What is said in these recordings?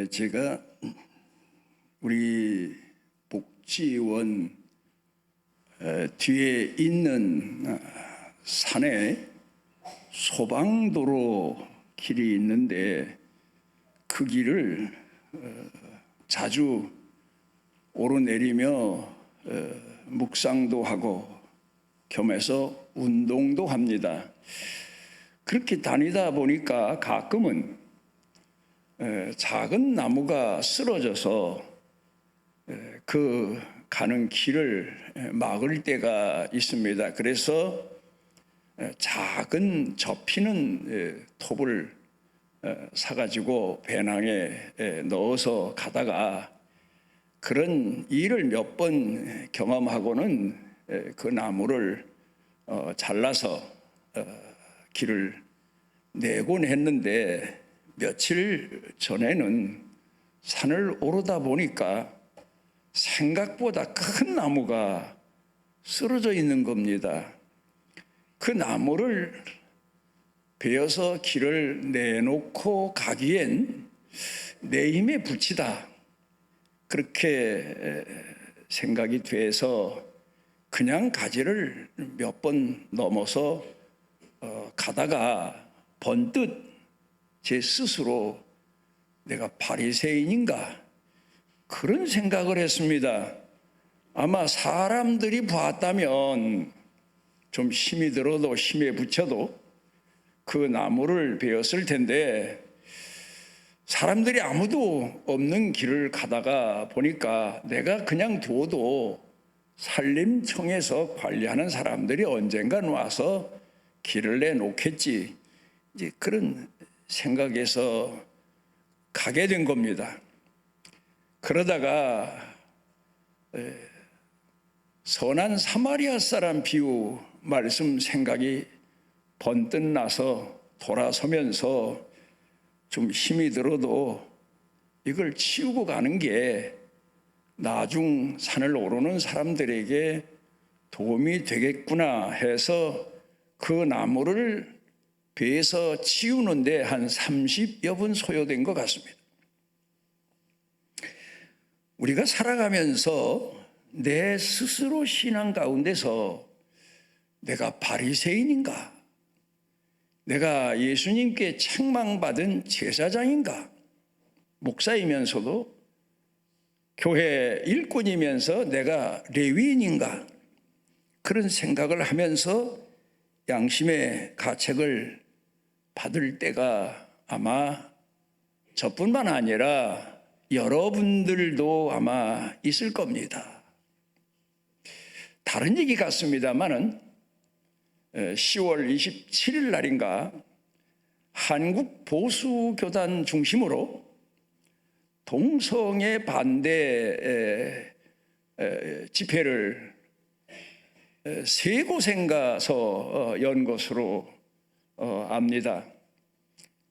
제가 우리 복지원 뒤에 있는 산에 소방도로 길이 있는데 그 길을 자주 오르내리며 묵상도 하고 겸해서 운동도 합니다. 그렇게 다니다 보니까 가끔은 작은 나무가 쓰러져서 그 가는 길을 막을 때가 있습니다. 그래서 작은 접히는 톱을 사가지고 배낭에 넣어서 가다가 그런 일을 몇 번 경험하고는 그 나무를 잘라서 길을 내곤 했는데 며칠 전에는 산을 오르다 보니까 생각보다 큰 나무가 쓰러져 있는 겁니다. 그 나무를 베어서 길을 내놓고 가기엔 내 힘에 부치다, 그렇게 생각이 돼서 그냥 가지를 몇 번 넘어서 가다가 번뜩 제 스스로 내가 바리새인인가 그런 생각을 했습니다. 아마 사람들이 봤다면 좀 힘이 들어도 힘에 부쳐도 그 나무를 베었을 텐데 사람들이 아무도 없는 길을 가다가 보니까 내가 그냥 둬도 산림청에서 관리하는 사람들이 언젠간 와서 길을 내놓겠지, 이제 그런 생각에서 가게 된 겁니다. 그러다가 선한 사마리아 사람 비유 말씀 생각이 번뜩 나서 돌아서면서 좀 힘이 들어도 이걸 치우고 가는 게 나중 산을 오르는 사람들에게 도움이 되겠구나 해서 그 나무를 베어서 치우는데 한 30여 분 소요된 것 같습니다. 우리가 살아가면서 내 스스로 신앙 가운데서 내가 바리새인인가? 내가 예수님께 책망받은 제사장인가? 목사이면서도 교회 일꾼이면서 내가 레위인인가? 그런 생각을 하면서 양심의 가책을 받을 때가 아마 저뿐만 아니라 여러분들도 아마 있을 겁니다. 다른 얘기 같습니다만은 10월 27일 날인가 한국 보수교단 중심으로 동성애 반대 집회를 세 곳인가서 연 것으로 압니다.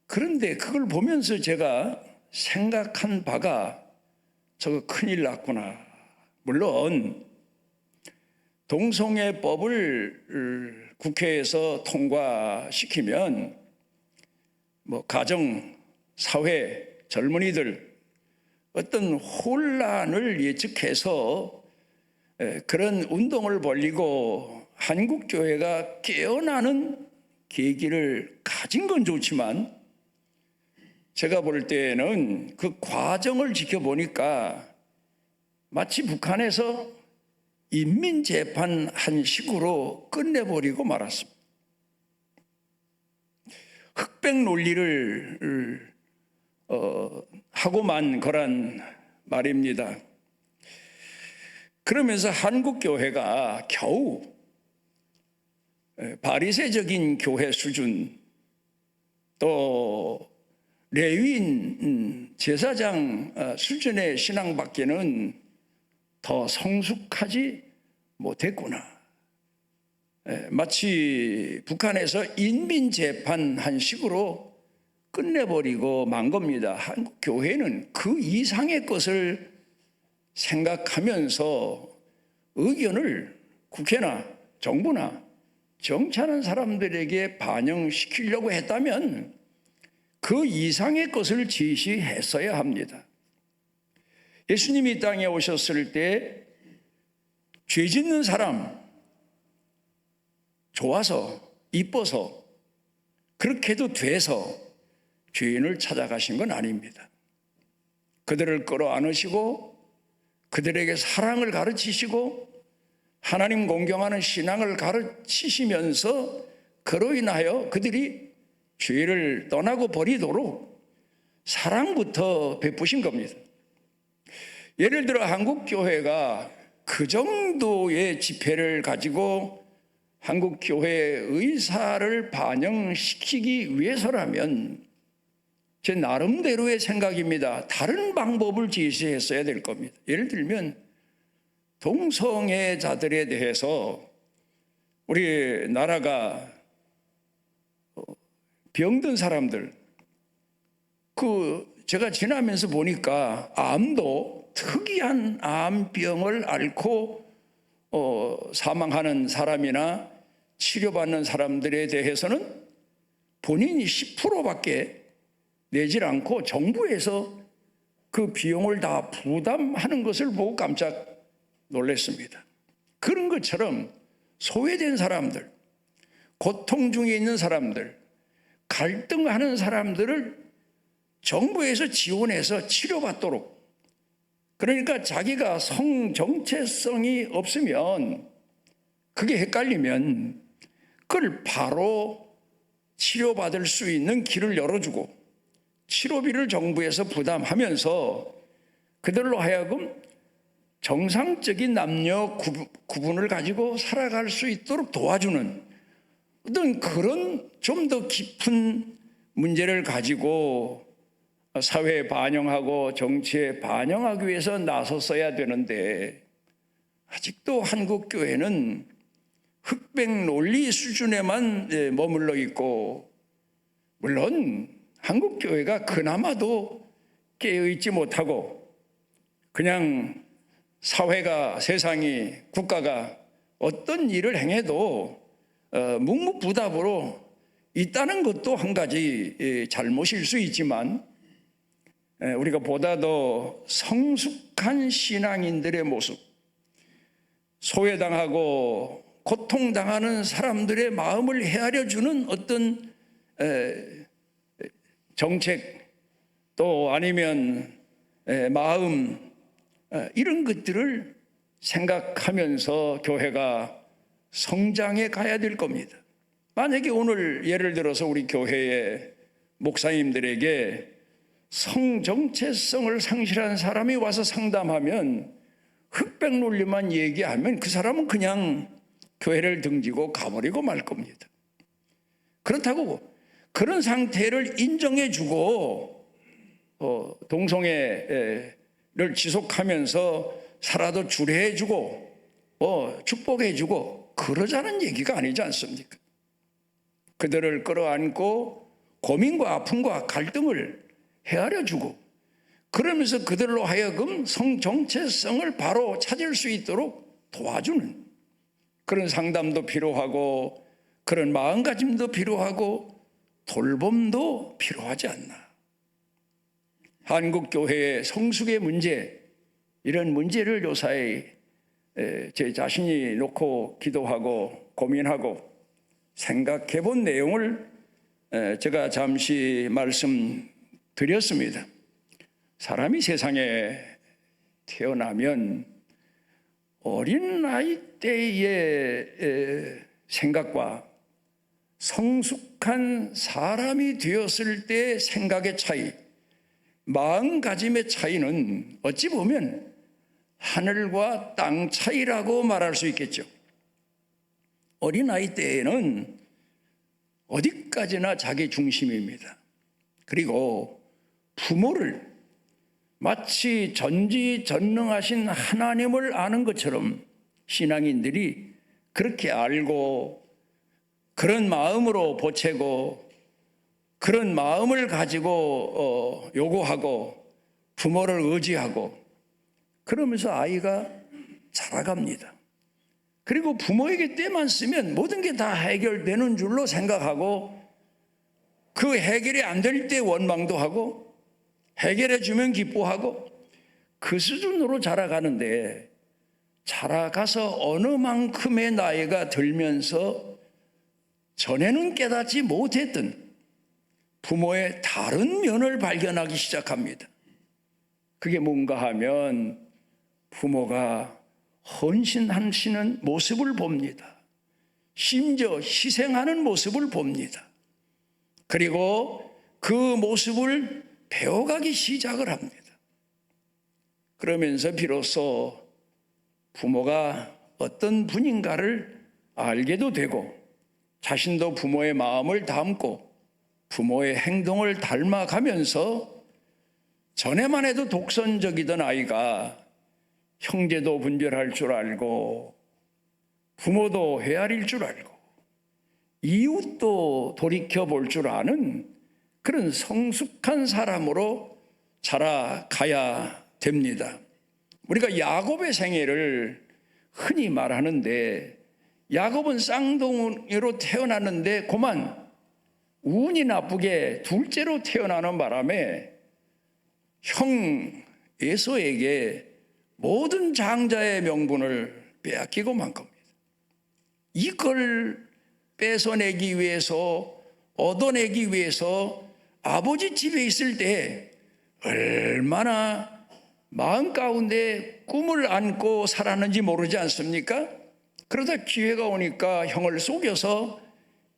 그런데 그걸 보면서 제가 생각한 바가 저거 큰일 났구나. 물론 동성애법을 국회에서 통과시키면 가정, 사회, 젊은이들 어떤 혼란을 예측해서 그런 운동을 벌이고 한국교회가 깨어나는 계기를 가진 건 좋지만 제가 볼 때는 그 과정을 지켜보니까 마치 북한에서 인민재판한 식으로 끝내버리고 말았습니다. 흑백 논리를 하고만 거란 말입니다. 그러면서 한국교회가 겨우 바리새적인 교회 수준, 또 레위인 제사장 수준의 신앙밖에는 더 성숙하지 못했구나. 마치 북한에서 인민재판한 식으로 끝내버리고 만 겁니다. 한국 교회는 그 이상의 것을 생각하면서 의견을 국회나 정부나 정치하는 사람들에게 반영시키려고 했다면 그 이상의 것을 지시했어야 합니다. 예수님이 이 땅에 오셨을 때 죄 짓는 사람, 좋아서, 이뻐서, 그렇게도 돼서 죄인을 찾아가신 건 아닙니다. 그들을 끌어안으시고 그들에게 사랑을 가르치시고 하나님 공경하는 신앙을 가르치시면서 그로 인하여 그들이 죄를 떠나고 버리도록 사랑부터 베푸신 겁니다. 예를 들어 한국교회가 그 정도의 집회를 가지고 한국교회의 의사를 반영시키기 위해서라면 제 나름대로의 생각입니다. 다른 방법을 제시했어야 될 겁니다. 예를 들면 동성애자들에 대해서 우리 나라가 병든 사람들, 제가 지나면서 보니까 암도 특이한 암병을 앓고 사망하는 사람이나 치료받는 사람들에 대해서는 본인이 10%밖에 내질 않고 정부에서 그 비용을 다 부담하는 것을 보고 깜짝 놀랐습니다. 그런 것처럼 소외된 사람들, 고통 중에 있는 사람들, 갈등하는 사람들을 정부에서 지원해서 치료받도록, 그러니까 자기가 성 정체성이 없으면, 그게 헷갈리면 그걸 바로 치료받을 수 있는 길을 열어주고 치료비를 정부에서 부담하면서 그들로 하여금 정상적인 남녀 구분을 가지고 살아갈 수 있도록 도와주는 어떤 그런 좀 더 깊은 문제를 가지고 사회에 반영하고 정치에 반영하기 위해서 나섰어야 되는데, 아직도 한국교회는 흑백 논리 수준에만 머물러 있고, 물론 한국교회가 그나마도 깨어있지 못하고 그냥 사회가, 세상이, 국가가 어떤 일을 행해도 묵묵부답으로 있다는 것도 한 가지 잘못일 수 있지만, 우리가 보다 더 성숙한 신앙인들의 모습, 소외당하고 고통당하는 사람들의 마음을 헤아려주는 어떤 정책, 또 아니면 마음, 이런 것들을 생각하면서 교회가 성장해 가야 될 겁니다. 만약에 오늘 예를 들어서 우리 교회의 목사님들에게 성정체성을 상실한 사람이 와서 상담하면 흑백 논리만 얘기하면 그 사람은 그냥 교회를 등지고 가버리고 말 겁니다. 그렇다고 그런 상태를 인정해주고 동성애를 지속하면서 살아도 주례해주고 축복해주고 그러자는 얘기가 아니지 않습니까? 그들을 끌어안고 고민과 아픔과 갈등을 헤아려주고, 그러면서 그들로 하여금 성정체성을 바로 찾을 수 있도록 도와주는 그런 상담도 필요하고, 그런 마음가짐도 필요하고, 돌봄도 필요하지 않나. 한국교회의 성숙의 문제, 이런 문제를 요사이 제 자신이 놓고 기도하고 고민하고 생각해 본 내용을 제가 잠시 말씀드렸습니다. 사람이 세상에 태어나면 어린 나이 때의 생각과 성숙한 사람이 되었을 때의 생각의 차이, 마음가짐의 차이는 어찌 보면 하늘과 땅 차이라고 말할 수 있겠죠. 어린아이 때에는 어디까지나 자기 중심입니다. 그리고 부모를 마치 전지전능하신 하나님을 아는 것처럼 신앙인들이 그렇게 알고 그런 마음으로 보채고 그런 마음을 가지고 요구하고 부모를 의지하고 그러면서 아이가 자라갑니다. 그리고 부모에게 때만 쓰면 모든 게 다 해결되는 줄로 생각하고 그 해결이 안 될 때 원망도 하고 해결해 주면 기뻐하고 그 수준으로 자라가는데, 자라가서 어느 만큼의 나이가 들면서 전에는 깨닫지 못했던 부모의 다른 면을 발견하기 시작합니다. 그게 뭔가 하면 부모가 헌신하시는 모습을 봅니다. 심지어 희생하는 모습을 봅니다. 그리고 그 모습을 배워가기 시작을 합니다. 그러면서 비로소 부모가 어떤 분인가를 알게도 되고, 자신도 부모의 마음을 담고 부모의 행동을 닮아가면서 전에만 해도 독선적이던 아이가 형제도 분별할 줄 알고 부모도 헤아릴 줄 알고 이웃도 돌이켜볼 줄 아는 그런 성숙한 사람으로 자라가야 됩니다. 우리가 야곱의 생애를 흔히 말하는데, 야곱은 쌍둥이로 태어났는데 그만 운이 나쁘게 둘째로 태어나는 바람에 형 에서에게 모든 장자의 명분을 빼앗기고 만 겁니다. 이걸 뺏어내기 위해서, 얻어내기 위해서 아버지 집에 있을 때 얼마나 마음 가운데 꿈을 안고 살았는지 모르지 않습니까? 그러다 기회가 오니까 형을 속여서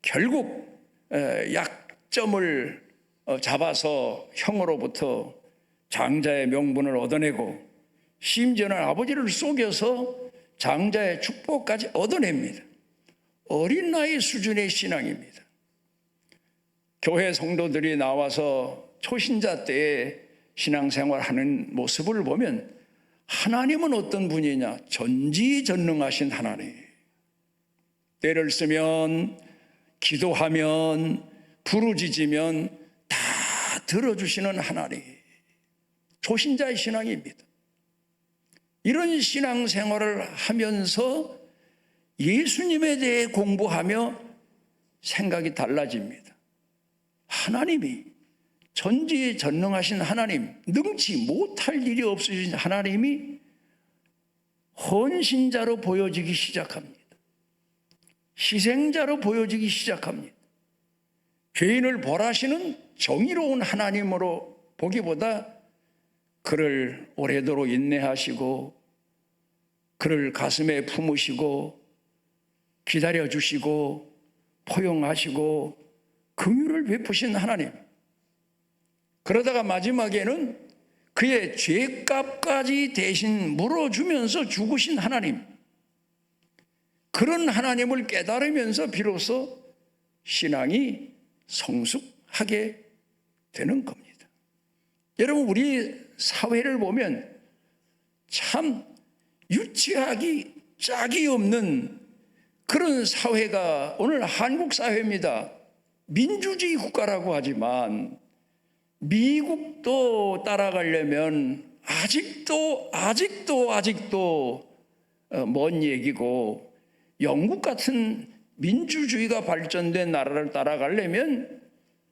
결국 약점을 잡아서 형으로부터 장자의 명분을 얻어내고, 심지어는 아버지를 속여서 장자의 축복까지 얻어냅니다. 어린 나이 수준의 신앙입니다. 교회 성도들이 나와서 초신자 때에 신앙생활하는 모습을 보면 하나님은 어떤 분이냐? 전지전능하신 하나님. 때를 쓰면, 기도하면, 부르짖으면 다 들어주시는 하나님. 초신자의 신앙입니다. 이런 신앙생활을 하면서 예수님에 대해 공부하며 생각이 달라집니다. 하나님이, 전지전능하신 하나님, 능치 못할 일이 없으신 하나님이 헌신자로 보여지기 시작합니다. 희생자로 보여지기 시작합니다. 죄인을 벌하시는 정의로운 하나님으로 보기보다 그를 오래도록 인내하시고 그를 가슴에 품으시고 기다려주시고 포용하시고 긍휼을 베푸신 하나님, 그러다가 마지막에는 그의 죄값까지 대신 물어주면서 죽으신 하나님, 그런 하나님을 깨달으면서 비로소 신앙이 성숙하게 되는 겁니다. 여러분, 우리 사회를 보면 참 유치하기 짝이 없는 그런 사회가 오늘 한국 사회입니다. 민주주의 국가라고 하지만 미국도 따라가려면 아직도 먼 얘기고, 영국 같은 민주주의가 발전된 나라를 따라가려면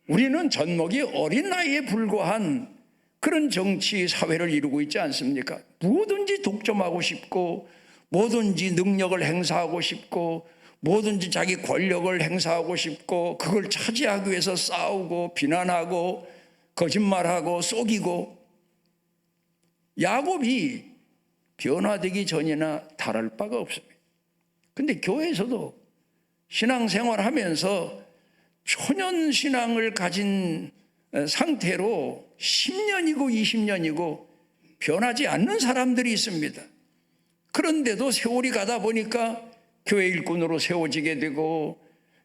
우리는 젖먹이 어린 나이에 불과한 그런 정치 사회를 이루고 있지 않습니까? 뭐든지 독점하고 싶고, 뭐든지 능력을 행사하고 싶고, 뭐든지 자기 권력을 행사하고 싶고, 그걸 차지하기 위해서 싸우고 비난하고 거짓말하고 속이고. 야곱이 변화되기 전이나 다를 바가 없습니다. 근데 교회에서도 신앙생활하면서 초년 신앙을 가진 상태로 10년이고 20년이고 변하지 않는 사람들이 있습니다. 그런데도 세월이 가다 보니까 교회 일꾼으로 세워지게 되고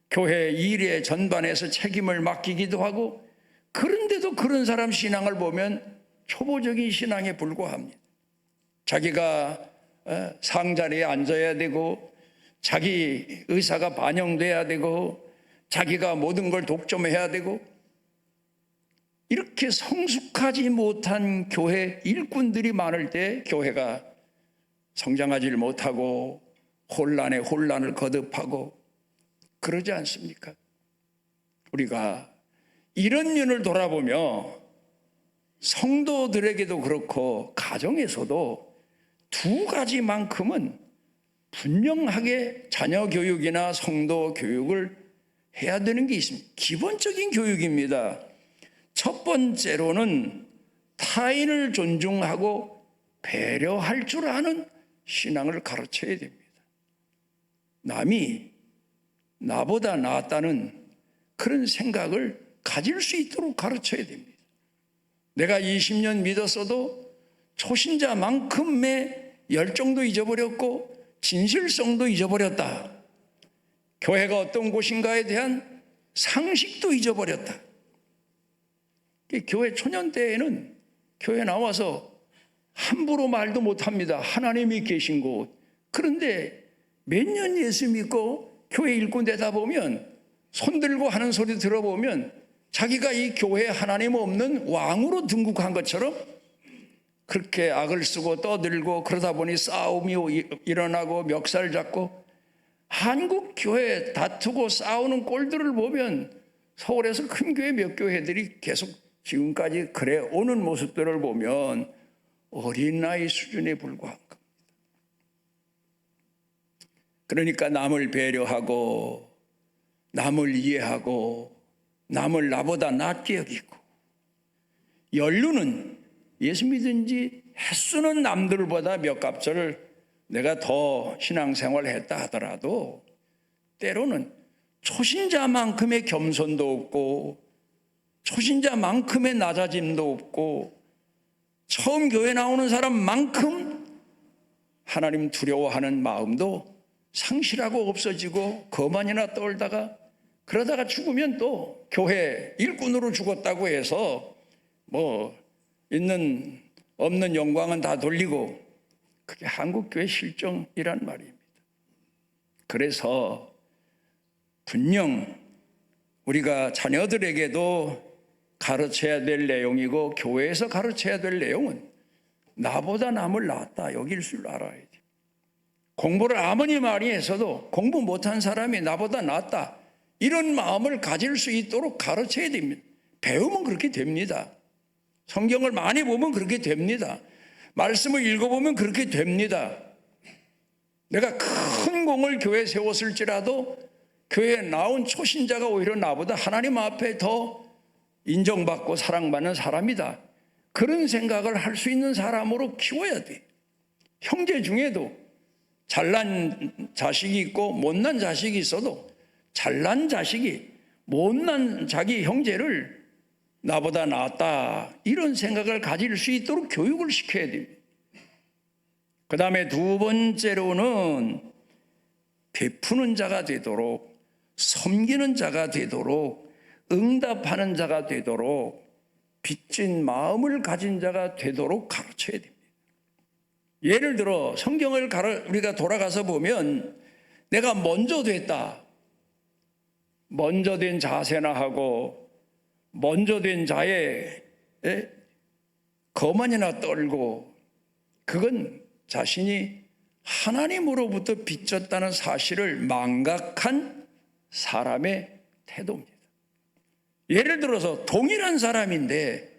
교회 일의 전반에서 책임을 맡기기도 하고, 그런데도 그런 사람 신앙을 보면 초보적인 신앙에 불과합니다. 자기가 상자리에 앉아야 되고, 자기 의사가 반영돼야 되고, 자기가 모든 걸 독점해야 되고, 이렇게 성숙하지 못한 교회 일꾼들이 많을 때 교회가 성장하지를 못하고 혼란에 혼란을 거듭하고 그러지 않습니까? 우리가 이런 면을 돌아보며 성도들에게도 그렇고 가정에서도 두 가지만큼은 분명하게 자녀 교육이나 성도 교육을 해야 되는 게 있습니다. 기본적인 교육입니다. 첫 번째로는 타인을 존중하고 배려할 줄 아는 신앙을 가르쳐야 됩니다. 남이 나보다 낫다는 그런 생각을 가질 수 있도록 가르쳐야 됩니다. 내가 20년 믿었어도 초신자만큼의 열정도 잊어버렸고 진실성도 잊어버렸다. 교회가 어떤 곳인가에 대한 상식도 잊어버렸다. 교회 초년 때에는 교회 나와서 함부로 말도 못합니다. 하나님이 계신 곳. 그런데 몇 년 예수 믿고 교회 일꾼 되다 보면 손들고 하는 소리 들어보면 자기가 이 교회에 하나님 없는 왕으로 등극한 것처럼 그렇게 악을 쓰고 떠들고 그러다 보니 싸움이 일어나고 멱살 잡고 한국 교회 다투고 싸우는 꼴들을 보면 서울에서 큰 교회 몇 교회들이 계속 지금까지 그래 오는 모습들을 보면 어린아이 수준에 불과한 겁니다. 그러니까 남을 배려하고 남을 이해하고 남을 나보다 낫게 여기고 연륜은 예수 믿은 지 횟수는 남들보다 몇 갑절을 내가 더 신앙생활을 했다 하더라도 때로는 초신자만큼의 겸손도 없고 초신자만큼의 낮아짐도 없고 처음 교회 나오는 사람만큼 하나님 두려워하는 마음도 상실하고 없어지고 거만이나 떨다가 그러다가 죽으면 또 교회 일꾼으로 죽었다고 해서 뭐 있는 없는 영광은 다 돌리고 그게 한국교회 실정이란 말입니다. 그래서 분명 우리가 자녀들에게도 가르쳐야 될 내용이고 교회에서 가르쳐야 될 내용은 나보다 남을 낫다 여길 줄 알아야 돼. 공부를 아무리 많이 했어도 공부 못한 사람이 나보다 낫다 이런 마음을 가질 수 있도록 가르쳐야 됩니다. 배우면 그렇게 됩니다. 성경을 많이 보면 그렇게 됩니다. 말씀을 읽어보면 그렇게 됩니다. 내가 큰 공을 교회에 세웠을지라도 교회에 나온 초신자가 오히려 나보다 하나님 앞에 더 인정받고 사랑받는 사람이다. 그런 생각을 할 수 있는 사람으로 키워야 돼. 형제 중에도 잘난 자식이 있고 못난 자식이 있어도 잘난 자식이 못난 자기 형제를 나보다 낫다 이런 생각을 가질 수 있도록 교육을 시켜야 됩니다. 그 다음에 두 번째로는 베푸는 자가 되도록 섬기는 자가 되도록 응답하는 자가 되도록 빚진 마음을 가진 자가 되도록 가르쳐야 됩니다. 예를 들어 성경을 우리가 돌아가서 보면 내가 먼저 됐다. 먼저 된 자세나 하고 먼저 된 자의 거만이나 떨고 그건 자신이 하나님으로부터 빚졌다는 사실을 망각한 사람의 태도입니다. 예를 들어서 동일한 사람인데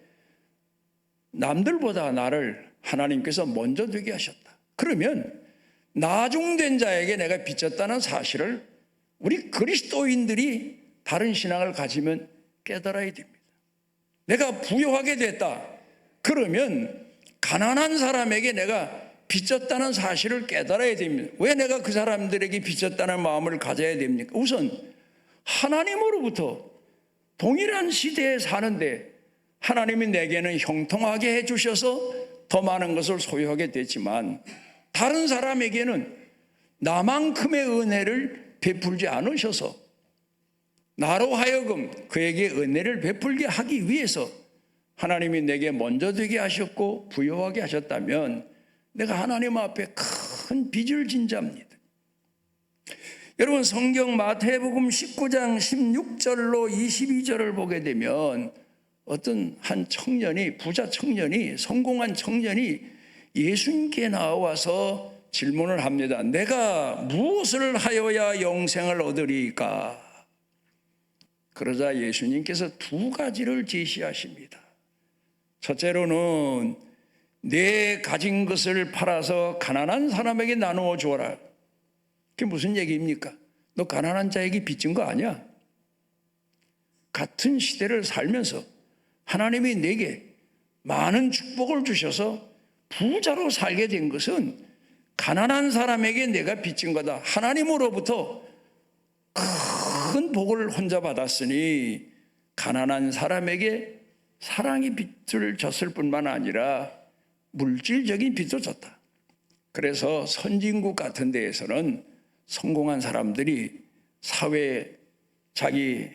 남들보다 나를 하나님께서 먼저 되게 하셨다. 그러면 나중된 자에게 내가 빚졌다는 사실을 우리 그리스도인들이 다른 신앙을 가지면 깨달아야 됩니다. 내가 부유하게 됐다. 그러면 가난한 사람에게 내가 빚졌다는 사실을 깨달아야 됩니다. 왜 내가 그 사람들에게 빚졌다는 마음을 가져야 됩니까? 우선 하나님으로부터 동일한 시대에 사는데 하나님이 내게는 형통하게 해주셔서 더 많은 것을 소유하게 됐지만 다른 사람에게는 나만큼의 은혜를 베풀지 않으셔서 나로 하여금 그에게 은혜를 베풀게 하기 위해서 하나님이 내게 먼저 되게 하셨고 부유하게 하셨다면 내가 하나님 앞에 큰 빚을 진 자입니다. 여러분 성경 마태복음 19장 16절로 22절을 보게 되면 어떤 한 청년이 부자 청년이 성공한 청년이 예수님께 나와서 질문을 합니다. 내가 무엇을 하여야 영생을 얻으리까? 그러자 예수님께서 두 가지를 제시하십니다. 첫째로는 내 가진 것을 팔아서 가난한 사람에게 나누어 주어라. 그게 무슨 얘기입니까? 너 가난한 자에게 빚진 거 아니야? 같은 시대를 살면서 하나님이 내게 많은 축복을 주셔서 부자로 살게 된 것은 가난한 사람에게 내가 빚진 거다. 하나님으로부터 큰 복을 혼자 받았으니 가난한 사람에게 사랑의 빚을 졌을 뿐만 아니라 물질적인 빚도 졌다. 그래서 선진국 같은 데에서는 성공한 사람들이 사회에 자기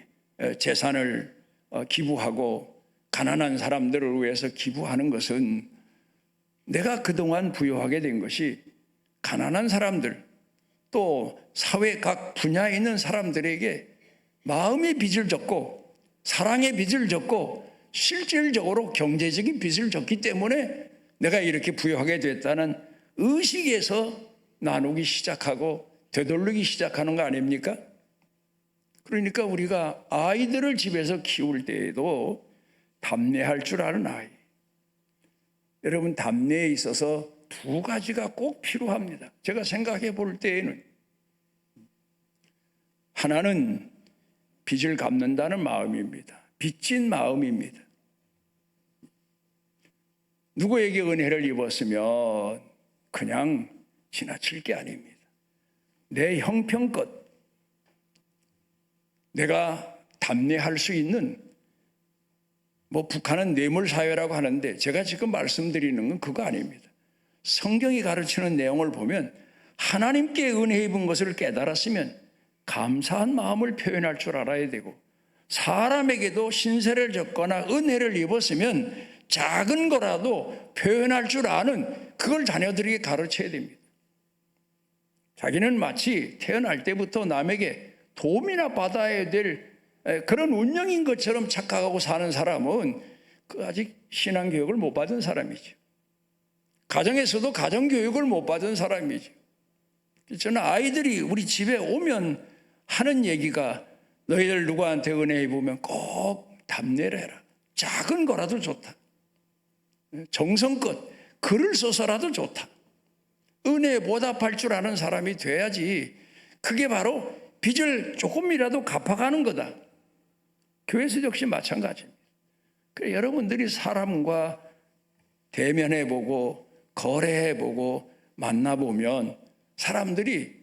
재산을 기부하고 가난한 사람들을 위해서 기부하는 것은 내가 그동안 부여하게 된 것이 가난한 사람들 또 사회 각 분야에 있는 사람들에게 마음의 빚을 졌고 사랑의 빚을 졌고 실질적으로 경제적인 빚을 졌기 때문에 내가 이렇게 부여하게 됐다는 의식에서 나누기 시작하고 되돌리기 시작하는 거 아닙니까? 그러니까 우리가 아이들을 집에서 키울 때에도 답례할 줄 아는 아이. 여러분, 답례에 있어서 두 가지가 꼭 필요합니다. 제가 생각해 볼 때에는 하나는 빚을 갚는다는 마음입니다. 빚진 마음입니다. 누구에게 은혜를 입었으면 그냥 지나칠 게 아닙니다. 내 형편껏 내가 답례할 수 있는, 북한은 뇌물사회라고 하는데 제가 지금 말씀드리는 건 그거 아닙니다. 성경이 가르치는 내용을 보면 하나님께 은혜 입은 것을 깨달았으면 감사한 마음을 표현할 줄 알아야 되고, 사람에게도 신세를 졌거나 은혜를 입었으면 작은 거라도 표현할 줄 아는, 그걸 자녀들에게 가르쳐야 됩니다. 자기는 마치 태어날 때부터 남에게 도움이나 받아야 될 그런 운명인 것처럼 착각하고 사는 사람은 아직 신앙교육을 못 받은 사람이죠. 가정에서도 가정교육을 못 받은 사람이죠. 저는 아이들이 우리 집에 오면 하는 얘기가, 너희들 누구한테 은혜 입으면 꼭 답례를 해라. 작은 거라도 좋다. 정성껏 글을 써서라도 좋다. 은혜에 보답할 줄 아는 사람이 돼야지. 그게 바로 빚을 조금이라도 갚아가는 거다. 교회에서 역시 마찬가지입니다. 그래서 여러분들이 사람과 대면해보고 거래해보고 만나보면 사람들이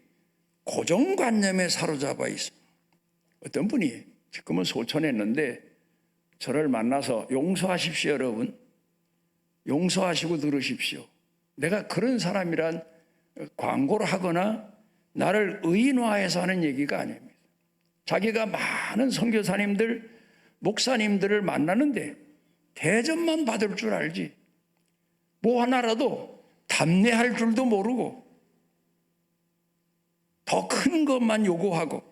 고정관념에 사로잡아 있습니다. 어떤 분이 지금은 소천했는데 저를 만나서 용서하십시오 여러분. 용서하시고 들으십시오. 내가 그런 사람이란 광고를 하거나 나를 의인화해서 하는 얘기가 아닙니다. 자기가 많은 선교사님들, 목사님들을 만나는데 대접만 받을 줄 알지 뭐 하나라도 답례할 줄도 모르고 더 큰 것만 요구하고,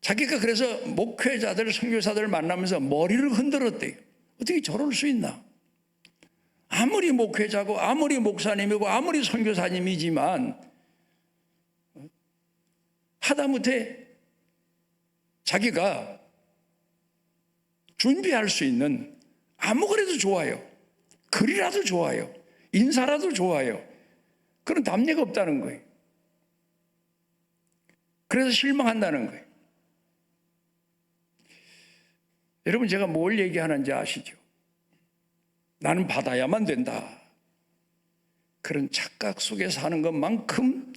자기가 그래서 목회자들, 선교사들을 만나면서 머리를 흔들었대요. 어떻게 저럴 수 있나? 아무리 목회자고 아무리 목사님이고 아무리 선교사님이지만 하다못해 자기가 준비할 수 있는 아무거라도 좋아요. 글이라도 좋아요. 인사라도 좋아요. 그런 답례가 없다는 거예요. 그래서 실망한다는 거예요. 여러분, 제가 뭘 얘기하는지 아시죠? 나는 받아야만 된다. 그런 착각 속에 사는 것만큼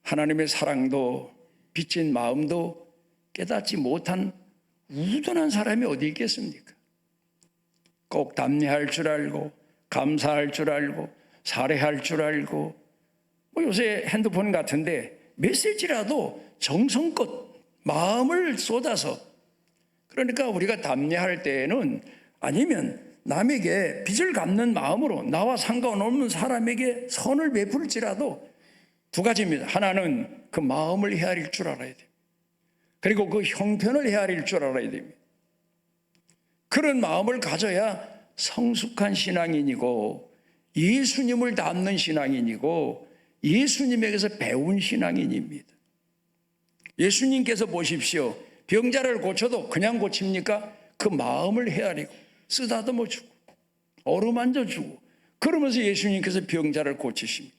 하나님의 사랑도 빚진 마음도 깨닫지 못한 우둔한 사람이 어디 있겠습니까? 꼭 답례할 줄 알고 감사할 줄 알고 살해할 줄 알고, 요새 핸드폰 같은데 메시지라도 정성껏 마음을 쏟아서, 그러니까 우리가 답례할 때에는 아니면 남에게 빚을 갚는 마음으로 나와 상관없는 사람에게 선을 베풀지라도 두 가지입니다. 하나는 그 마음을 헤아릴 줄 알아야 돼요. 그리고 그 형편을 헤아릴 줄 알아야 됩니다. 그런 마음을 가져야 성숙한 신앙인이고 예수님을 닮는 신앙인이고 예수님에게서 배운 신앙인입니다. 예수님께서 보십시오. 병자를 고쳐도 그냥 고칩니까? 그 마음을 헤아리고 쓰다듬어 주고 어루만져 주고 그러면서 예수님께서 병자를 고치십니다.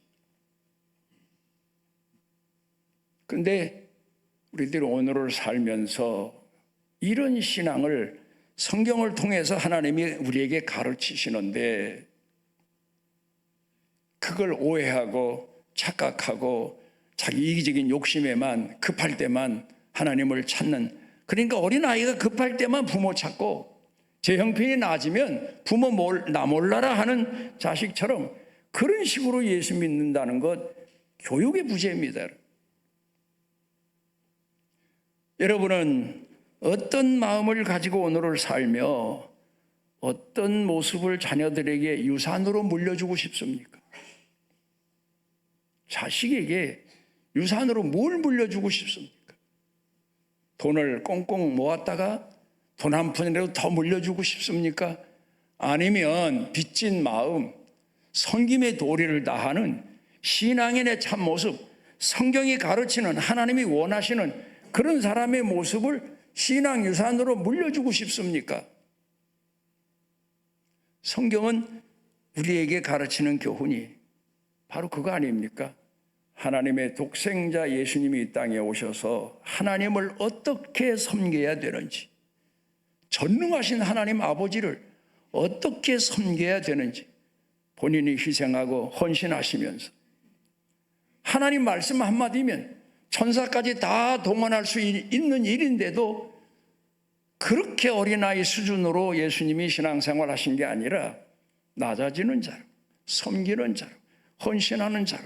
그런데 우리들이 오늘을 살면서 이런 신앙을 성경을 통해서 하나님이 우리에게 가르치시는데 그걸 오해하고 착각하고 자기 이기적인 욕심에만 급할 때만 하나님을 찾는, 그러니까 어린아이가 급할 때만 부모 찾고 제 형편이 나아지면 부모 나 몰라라 하는 자식처럼 그런 식으로 예수 믿는다는 것 교육의 부재입니다. 여러분은 어떤 마음을 가지고 오늘을 살며 어떤 모습을 자녀들에게 유산으로 물려주고 싶습니까? 자식에게 유산으로 뭘 물려주고 싶습니까? 돈을 꽁꽁 모았다가 돈 한 푼이라도 더 물려주고 싶습니까? 아니면 빚진 마음, 섬김의 도리를 다하는 신앙인의 참모습, 성경이 가르치는 하나님이 원하시는 그런 사람의 모습을 신앙 유산으로 물려주고 싶습니까? 성경은 우리에게 가르치는 교훈이 바로 그거 아닙니까? 하나님의 독생자 예수님이 이 땅에 오셔서 하나님을 어떻게 섬겨야 되는지, 전능하신 하나님 아버지를 어떻게 섬겨야 되는지 본인이 희생하고 헌신하시면서 하나님 말씀 한마디면 천사까지 다 동원할 수 있는 일인데도 그렇게 어린아이 수준으로 예수님이 신앙생활 하신 게 아니라 낮아지는 자로, 섬기는 자로, 헌신하는 자로,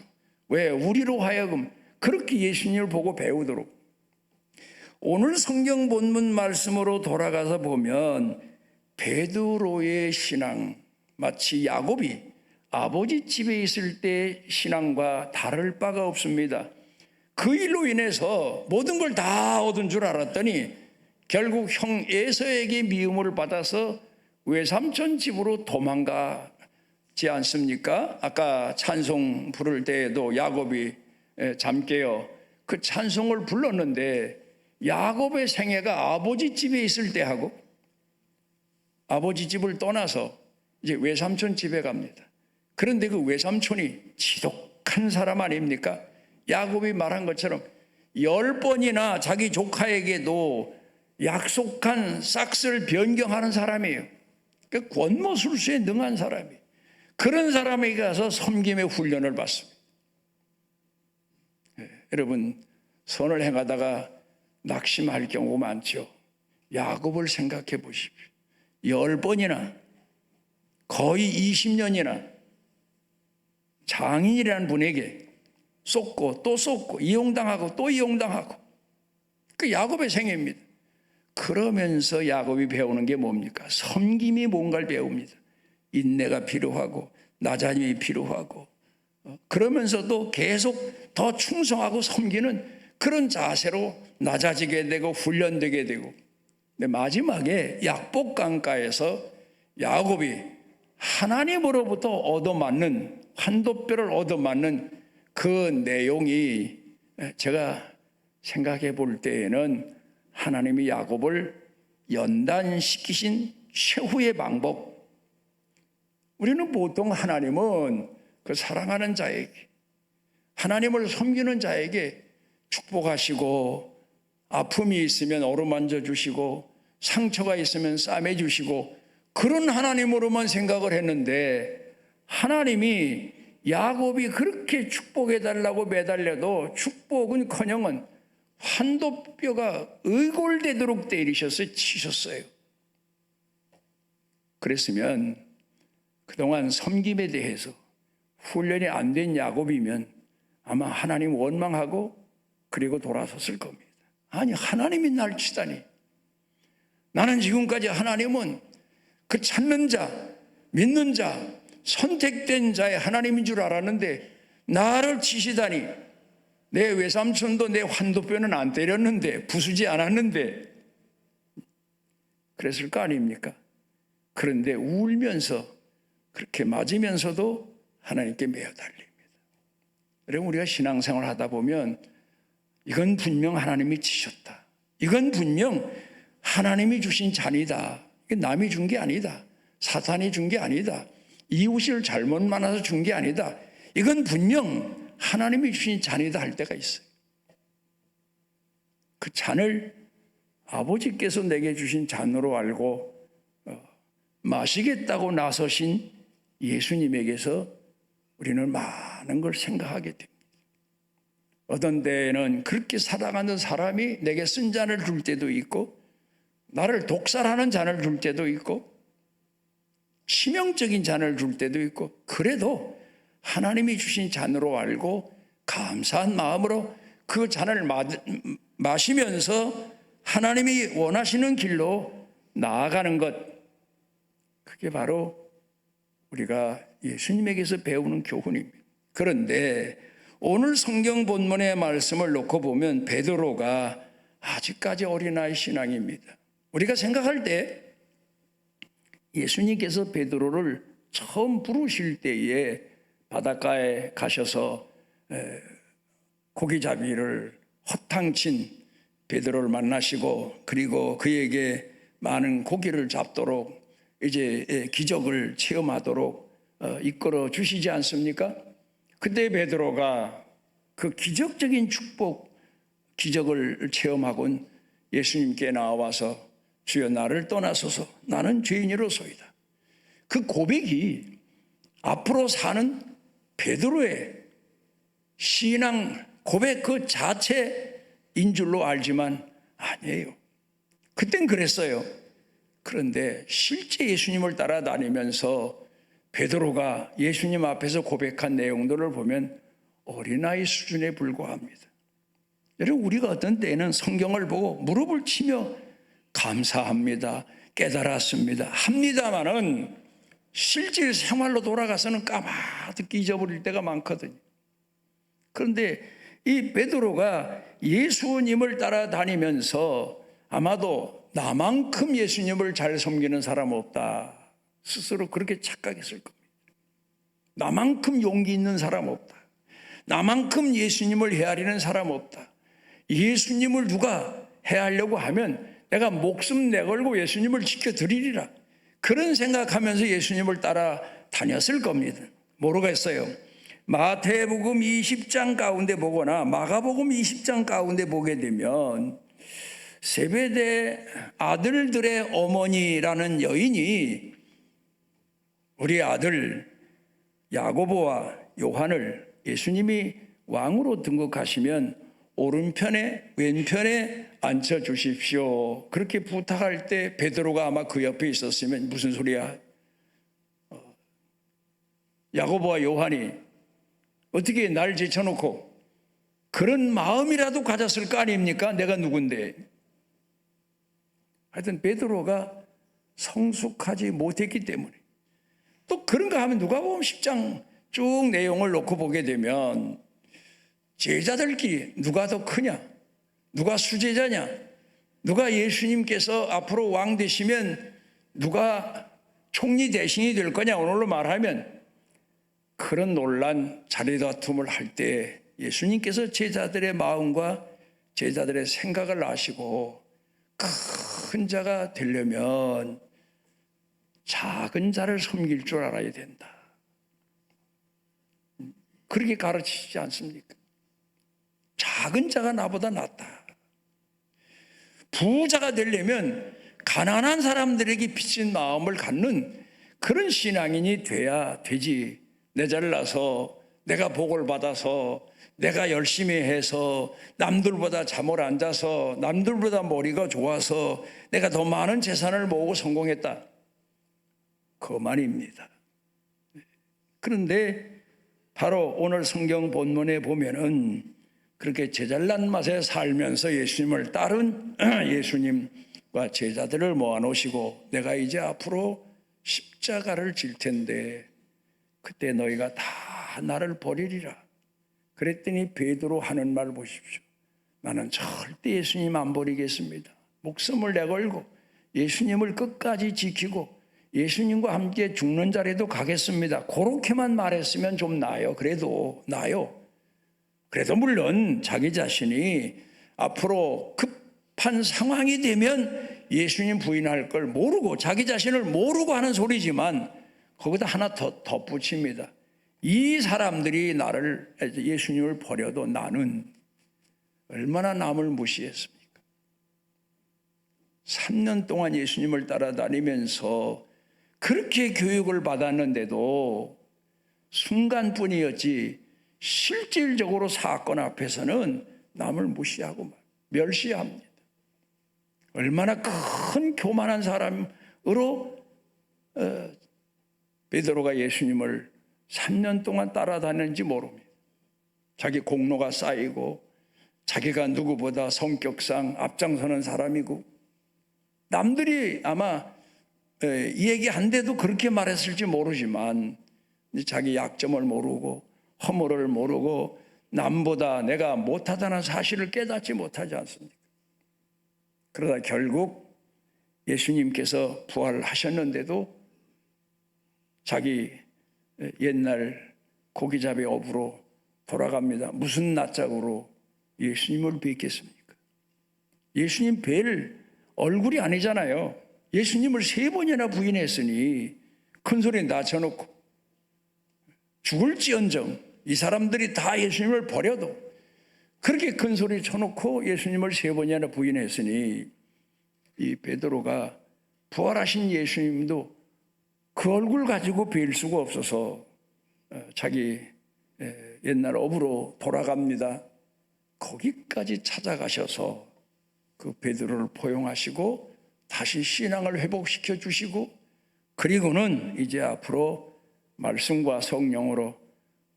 왜 우리로 하여금 그렇게 예수님을 보고 배우도록. 오늘 성경 본문 말씀으로 돌아가서 보면 베드로의 신앙, 마치 야곱이 아버지 집에 있을 때 신앙과 다를 바가 없습니다. 그 일로 인해서 모든 걸 다 얻은 줄 알았더니 결국 형 에서에게 미움을 받아서 외삼촌 집으로 도망가지 않습니까? 아까 찬송 부를 때에도 야곱이 잠 깨어 그 찬송을 불렀는데 야곱의 생애가 아버지 집에 있을 때 하고 아버지 집을 떠나서 이제 외삼촌 집에 갑니다. 그런데 그 외삼촌이 지독한 사람 아닙니까? 야곱이 말한 것처럼 10번이나 자기 조카에게도 약속한 싹스를 변경하는 사람이에요. 그러니까 권모술수에 능한 사람이에요. 그런 사람에게 가서 섬김의 훈련을 받습니다. 여러분, 선을 행하다가 낙심할 경우가 많죠. 야곱을 생각해 보십시오. 10번이나 거의 20년이나 장인이라는 분에게 쏟고 또 쏟고 이용당하고 또 이용당하고 그 야곱의 생애입니다. 그러면서 야곱이 배우는 게 뭡니까? 섬김이 뭔가를 배웁니다. 인내가 필요하고 낮아짐이 필요하고 그러면서도 계속 더 충성하고 섬기는 그런 자세로 낮아지게 되고 훈련되게 되고, 근데 마지막에 약복강가에서 야곱이 하나님으로부터 얻어맞는 환도뼈를 얻어맞는 그 내용이 제가 생각해 볼 때에는 하나님이 야곱을 연단시키신 최후의 방법. 우리는 보통 하나님은 그 사랑하는 자에게, 하나님을 섬기는 자에게 축복하시고 아픔이 있으면 어루만져 주시고 상처가 있으면 싸매 주시고 그런 하나님으로만 생각을 했는데, 하나님이 야곱이 그렇게 축복해 달라고 매달려도 축복은커녕 환도뼈가 의골되도록 때리셔서 치셨어요. 그랬으면 그동안 섬김에 대해서 훈련이 안 된 야곱이면 아마 하나님 원망하고 그리고 돌아섰을 겁니다. 아니, 하나님이 날 치다니. 나는 지금까지 하나님은 그 찾는 자, 믿는 자, 선택된 자의 하나님인 줄 알았는데 나를 치시다니. 내 외삼촌도 내 환도뼈는 안 때렸는데, 부수지 않았는데 그랬을 거 아닙니까? 그런데 울면서 그렇게 맞으면서도 하나님께 매어 달립니다. 여러분, 우리가 신앙생활 하다 보면 이건 분명 하나님이 지셨다. 이건 분명 하나님이 주신 잔이다. 이게 남이 준 게 아니다. 사탄이 준 게 아니다. 이웃을 잘못 만나서 준 게 아니다. 이건 분명 하나님이 주신 잔이다 할 때가 있어요. 그 잔을 아버지께서 내게 주신 잔으로 알고 마시겠다고 나서신 예수님에게서 우리는 많은 걸 생각하게 됩니다. 어떤 때에는 그렇게 사랑하는 사람이 내게 쓴 잔을 줄 때도 있고, 나를 독살하는 잔을 줄 때도 있고, 치명적인 잔을 줄 때도 있고, 그래도 하나님이 주신 잔으로 알고 감사한 마음으로 그 잔을 마시면서 하나님이 원하시는 길로 나아가는 것, 그게 바로 우리가 예수님에게서 배우는 교훈입니다. 그런데 오늘 성경 본문의 말씀을 놓고 보면 베드로가 아직까지 어린아이 신앙입니다. 우리가 생각할 때 예수님께서 베드로를 처음 부르실 때에 바닷가에 가셔서 고기잡이를 허탕친 베드로를 만나시고, 그리고 그에게 많은 고기를 잡도록 이제 기적을 체험하도록 이끌어 주시지 않습니까? 그때 베드로가 그 기적적인 축복, 기적을 체험하곤 예수님께 나와서 주여 나를 떠나소서 나는 죄인이로소이다. 그 고백이 앞으로 사는 베드로의 신앙 고백 그 자체인 줄로 알지만 아니에요. 그땐 그랬어요. 그런데 실제 예수님을 따라다니면서 베드로가 예수님 앞에서 고백한 내용들을 보면 어린아이 수준에 불과합니다. 여러분, 우리가 어떤 때에는 성경을 보고 무릎을 치며 감사합니다, 깨달았습니다 합니다마는 실질 생활로 돌아가서는 까마득히 잊어버릴 때가 많거든요. 그런데 이 베드로가 예수님을 따라다니면서 아마도 나만큼 예수님을 잘 섬기는 사람 없다, 스스로 그렇게 착각했을 겁니다. 나만큼 용기 있는 사람 없다, 나만큼 예수님을 헤아리는 사람 없다, 예수님을 누가 헤아리려고 하면 내가 목숨 내걸고 예수님을 지켜드리리라, 그런 생각하면서 예수님을 따라 다녔을 겁니다. 모르겠어요. 마태복음 20장 가운데 보거나 마가복음 20장 가운데 보게 되면 세베대 아들들의 어머니라는 여인이 우리 아들 야고보와 요한을 예수님이 왕으로 등극하시면 오른편에 왼편에 앉혀주십시오, 그렇게 부탁할 때 베드로가 아마 그 옆에 있었으면 무슨 소리야, 야고보와 요한이 어떻게 날 제쳐놓고 그런 마음이라도 가졌을 거 아닙니까? 내가 누군데. 하여튼 베드로가 성숙하지 못했기 때문에, 또 그런가 하면 누가복음 10장 쭉 내용을 놓고 보게 되면 제자들끼리 누가 더 크냐, 누가 수제자냐, 누가 예수님께서 앞으로 왕 되시면 누가 총리 대신이 될 거냐, 오늘로 말하면 그런 논란 자리다툼을 할 때 예수님께서 제자들의 마음과 제자들의 생각을 아시고 큰 자가 되려면 작은 자를 섬길 줄 알아야 된다, 그렇게 가르치시지 않습니까? 작은 자가 나보다 낫다. 부자가 되려면 가난한 사람들에게 빚진 마음을 갖는 그런 신앙인이 돼야 되지, 내 잘나서 내가 복을 받아서 내가 열심히 해서 남들보다 잠을 안 자서 남들보다 머리가 좋아서 내가 더 많은 재산을 모으고 성공했다, 그만입니다. 그런데 바로 오늘 성경 본문에 보면은 그렇게 제잘난 맛에 살면서 예수님을 따른 예수님과 제자들을 모아놓으시고 내가 이제 앞으로 십자가를 질 텐데 그때 너희가 다 나를 버리리라 그랬더니 베드로 하는 말 보십시오. 나는 절대 예수님 안 버리겠습니다. 목숨을 내걸고 예수님을 끝까지 지키고 예수님과 함께 죽는 자리도 가겠습니다. 그렇게만 말했으면 좀 나아요. 그래도 나아요. 그래도 물론 자기 자신이 앞으로 급한 상황이 되면 예수님 부인할 걸 모르고 자기 자신을 모르고 하는 소리지만 거기다 하나 더 덧붙입니다. 이 사람들이 나를, 예수님을 버려도 나는 얼마나 남을 무시했습니까? 3년 동안 예수님을 따라다니면서 그렇게 교육을 받았는데도 순간뿐이었지 실질적으로 사건 앞에서는 남을 무시하고 멸시합니다. 얼마나 큰 교만한 사람으로 베드로가 예수님을 3년 동안 따라다녔는지 모릅니다. 자기 공로가 쌓이고 자기가 누구보다 성격상 앞장서는 사람이고 남들이 아마 얘기한데도 그렇게 말했을지 모르지만 자기 약점을 모르고 허물을 모르고 남보다 내가 못하다는 사실을 깨닫지 못하지 않습니까? 그러다 결국 예수님께서 부활을 하셨는데도 자기 옛날 고기잡이 업으로 돌아갑니다. 무슨 낯짝으로 예수님을 뵙겠습니까? 예수님 뵐 얼굴이 아니잖아요. 예수님을 3번이나 부인했으니 큰 소리 낮춰놓고 죽을지언정 이 사람들이 다 예수님을 버려도 그렇게 큰 소리 쳐놓고 예수님을 3번이나 부인했으니 이 베드로가 부활하신 예수님도 그 얼굴 가지고 뵐 수가 없어서 자기 옛날 업으로 돌아갑니다. 거기까지 찾아가셔서 그 베드로를 포용하시고 다시 신앙을 회복시켜 주시고 그리고는 이제 앞으로 말씀과 성령으로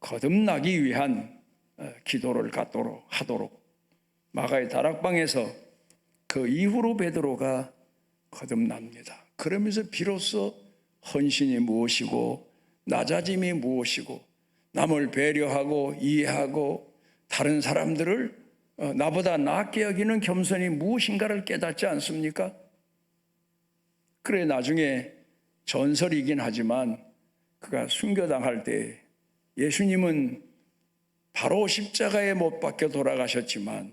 거듭나기 위한 기도를 하도록 마가의 다락방에서 그 이후로 베드로가 거듭납니다. 그러면서 비로소 헌신이 무엇이고 낮아짐이 무엇이고 남을 배려하고 이해하고 다른 사람들을 나보다 낫게 여기는 겸손이 무엇인가를 깨닫지 않습니까? 그래 나중에 전설이긴 하지만 그가 순교당할 때 예수님은 바로 십자가에 못 박혀 돌아가셨지만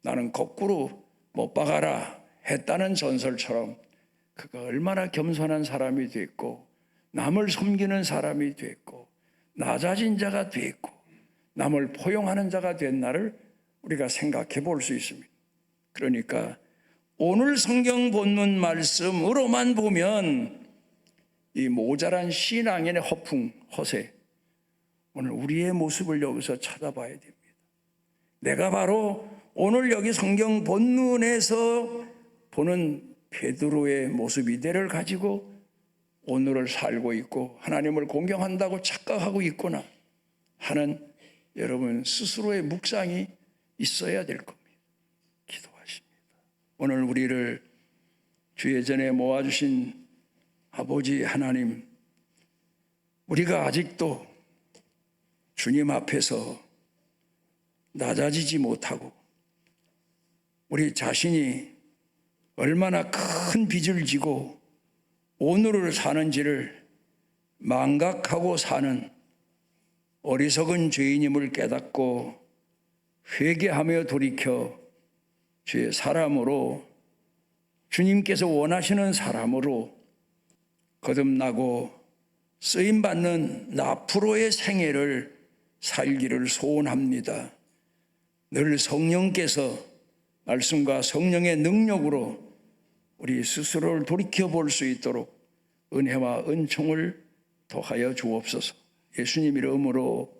나는 거꾸로 못 박아라 했다는 전설처럼 그가 얼마나 겸손한 사람이 됐고 남을 섬기는 사람이 됐고 낮아진 자가 됐고 남을 포용하는 자가 된 날을 우리가 생각해 볼 수 있습니다. 그러니까 오늘 성경 본문 말씀으로만 보면 이 모자란 신앙인의 허풍, 허세 오늘 우리의 모습을 여기서 찾아봐야 됩니다. 내가 바로 오늘 여기 성경 본문에서 보는 베드로의 모습 이대를 가지고 오늘을 살고 있고 하나님을 공경한다고 착각하고 있구나 하는 여러분 스스로의 묵상이 있어야 될 겁니다. 기도하십니다. 오늘 우리를 주 예전에 모아주신 아버지 하나님, 우리가 아직도 주님 앞에서 낮아지지 못하고 우리 자신이 얼마나 큰 빚을 지고 오늘을 사는지를 망각하고 사는 어리석은 죄인임을 깨닫고 회개하며 돌이켜 주의 사람으로 주님께서 원하시는 사람으로 거듭나고 쓰임받는 나프로의 생애를 살기를 소원합니다. 늘 성령께서 말씀과 성령의 능력으로 우리 스스로를 돌이켜볼 수 있도록 은혜와 은총을 더하여 주옵소서. 예수님 이름으로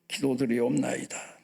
기도드리옵나이다.